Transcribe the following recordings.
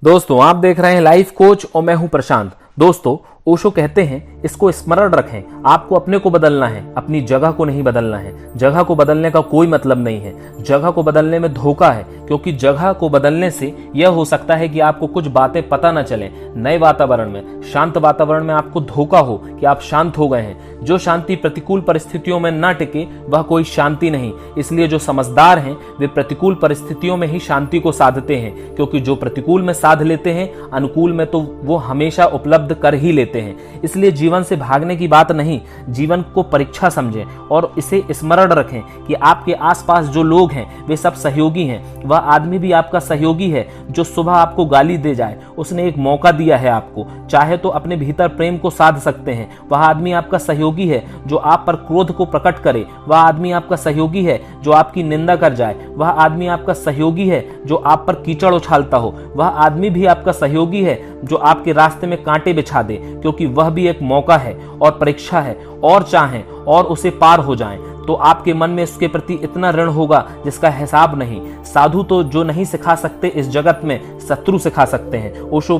दोस्तों आप देख रहे हैं लाइफ कोच और मैं हूं प्रशांत। दोस्तों ओशो कहते हैं इसको स्मरण रखें, आपको अपने को बदलना है, अपनी जगह को नहीं बदलना है। जगह को बदलने का कोई मतलब नहीं है, जगह को बदलने में धोखा है, क्योंकि जगह को बदलने से यह हो सकता है कि आपको कुछ बातें पता न चले। नए वातावरण में, शांत वातावरण में आपको धोखा हो कि आप शांत हो गए हैं। जो शांति प्रतिकूल परिस्थितियों में न टिके वह कोई शांति नहीं। इसलिए जो समझदार हैं वे प्रतिकूल परिस्थितियों में ही शांति को साधते हैं, क्योंकि जो प्रतिकूल में साध लेते हैं अनुकूल में तो वो हमेशा उपलब्ध कर ही लेते हैं। इसलिए जीवन से भागने की बात नहीं, जीवन को परीक्षा समझें और इसे स्मरण रखें कि आपके आसपास जो लोग हैं वे सब सहयोगी हैं। वह आदमी भी आपका सहयोगी है जो सुबह आपको गाली दे जाए, उसने एक मौका दिया है आपको। चाहे तो अपने भीतर प्रेम को साध सकते हैं। वह आदमी आपका सहयोगी है जो आप पर क्रोध को प्रकट करे। वह आदमी आपका सहयोगी है जो आपकी निंदा कर जाए। वह आदमी आपका सहयोगी है जो आप पर कीचड़ उछालता हो। वह आदमी भी आपका सहयोगी है जो आपके रास्ते में कांटे बिछा दे, क्योंकि वह भी एक मौका है और परीक्षा है। और चाहें और उसे पार हो जाएं तो आपके मन में उसके प्रति इतना ऋण होगा जिसका हिसाब नहीं। साधु तो जो नहीं सिखा सकते इस जगत में, शत्रु सिखा सकते हैं। ओशो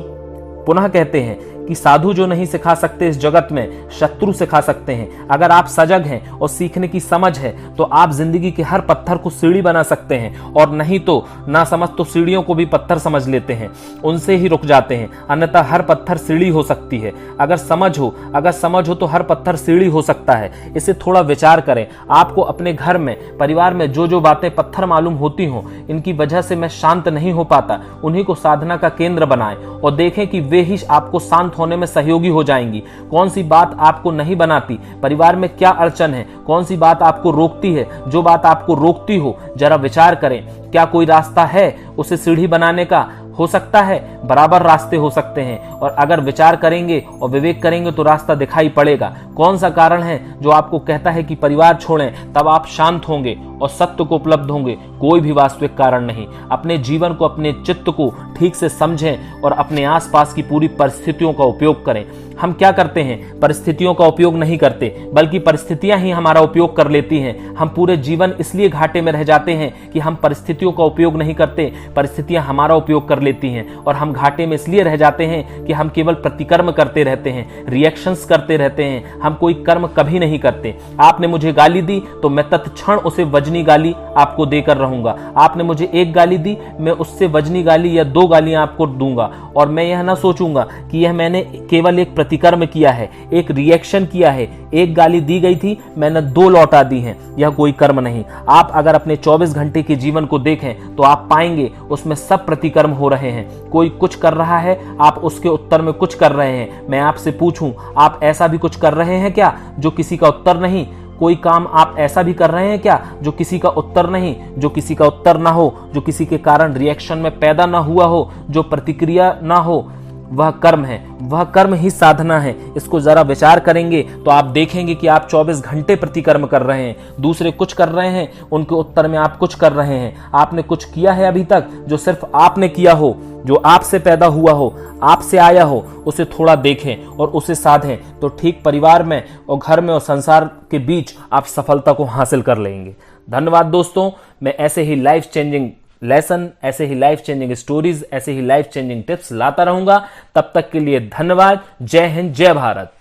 पुनः कहते हैं कि साधु जो नहीं सिखा सकते इस जगत में, शत्रु सिखा सकते हैं। अगर आप सजग हैं और सीखने की समझ है तो आप जिंदगी के हर पत्थर को सीढ़ी बना सकते हैं, और नहीं तो ना समझ तो सीढ़ियों को भी पत्थर समझ लेते हैं, उनसे ही रुक जाते हैं। अन्यथा हर पत्थर सीढ़ी हो सकती है। अगर समझ हो तो हर पत्थर सीढ़ी हो सकता है। इसे थोड़ा विचार करें। आपको अपने घर में, परिवार में जो जो बातें पत्थर मालूम होती हों, इनकी वजह से मैं शांत नहीं हो पाता, उन्हीं को साधना का केंद्र बनाएं और देखें कि वे ही आपको शांत होने में सहयोगी हो जाएंगी। कौन सी बात आपको नहीं बनाती, परिवार में क्या अड़चन है, कौन सी बात आपको रोकती है। जो बात आपको रोकती हो जरा विचार करें, क्या कोई रास्ता है उसे सीढ़ी बनाने का? हो सकता है बराबर रास्ते हो सकते हैं, और अगर विचार करेंगे और विवेक करेंगे तो रास्ता दिखाई पड़ेगा। कौन सा कारण है जो आपको कहता है कि परिवार छोड़ें तब आप शांत होंगे और सत्य को उपलब्ध होंगे? कोई भी वास्तविक कारण नहीं। अपने जीवन को, अपने चित्त को ठीक से समझें और अपने आसपास की पूरी परिस्थितियों का उपयोग करें। हम क्या करते हैं? परिस्थितियों का उपयोग नहीं करते, बल्कि परिस्थितियां ही हमारा उपयोग कर लेती हैं। हम पूरे जीवन इसलिए घाटे में रह जाते हैं कि हम परिस्थितियों का उपयोग नहीं करते, परिस्थितियां हमारा उपयोग कर लेती हैं। और हम घाटे में इसलिए रह जाते हैं कि हम केवल प्रतिकर्म करते रहते हैं, रिएक्शंस करते रहते हैं, हम कोई कर्म कभी नहीं करते। आपने मुझे गाली दी तो मैं तत्क्षण उसे वजनी गाली आपको देकर रहूंगा। आपने मुझे एक गाली दी, मैं उससे वजनी गाली या 2 गालियां आपको दूंगा, और मैं यह ना सोचूंगा कि यह मैंने केवल एक प्रतिकर्म किया है, एक रिएक्शन किया है। एक गाली दी गई थी, मैंने 2 लौटा दी हैं, यह कोई कर्म नहीं। आप अगर अपने 24 घंटे के जीवन को देखें तो आप पाएंगे उसमें सब प्रतिकर्म हो रहे हैं। कोई कुछ कर रहा है, आप उसके उत्तर में कुछ कर रहे हैं। मैं आपसे पूछूं, आप ऐसा भी कुछ कर रहे हैं क्या जो किसी का उत्तर नहीं? कोई काम आप ऐसा भी कर रहे हैं क्या जो किसी का उत्तर नहीं, जो किसी का उत्तर ना हो, जो किसी के कारण रिएक्शन में पैदा ना हुआ हो, जो प्रतिक्रिया ना हो? वह कर्म है, वह कर्म ही साधना है। इसको जरा विचार करेंगे तो आप देखेंगे कि आप 24 घंटे प्रतिकर्म कर रहे हैं। दूसरे कुछ कर रहे हैं, उनके उत्तर में आप कुछ कर रहे हैं। आपने कुछ किया है अभी तक जो सिर्फ आपने किया हो, जो आपसे पैदा हुआ हो, आपसे आया हो, उसे थोड़ा देखें और उसे साधें, तो ठीक परिवार में और घर में और संसार के बीच आप सफलता को हासिल कर लेंगे। धन्यवाद दोस्तों। मैं ऐसे ही लाइफ चेंजिंग लेसन, ऐसे ही लाइफ चेंजिंग स्टोरीज, ऐसे ही लाइफ चेंजिंग टिप्स लाता रहूंगा। तब तक के लिए धन्यवाद। जय हिंद, जय भारत।